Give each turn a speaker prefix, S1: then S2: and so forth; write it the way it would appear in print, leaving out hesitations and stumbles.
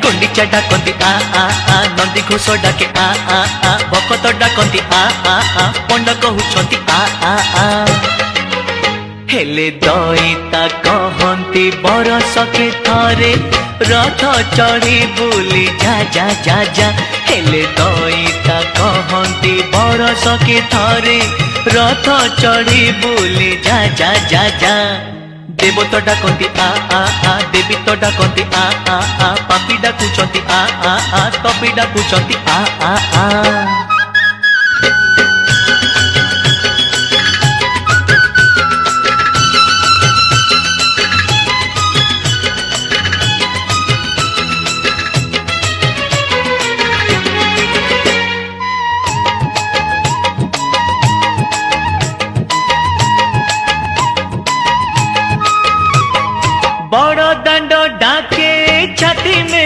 S1: गुंडीचा डाकती आ नंदी घोष डाके आ भकत डाकती आ पंड कहउछंती आ हेले दईता कहती बरस के थरे रथ चढ़ी बुली जा जा जा जा हेले दईता कहती बरस के थरे रथ चढ़ी बुली जा जा जा जा देव तो डाकती आ देवी तो डाकती आ पापी डाकुचंती आ तपी डाकुचंती आ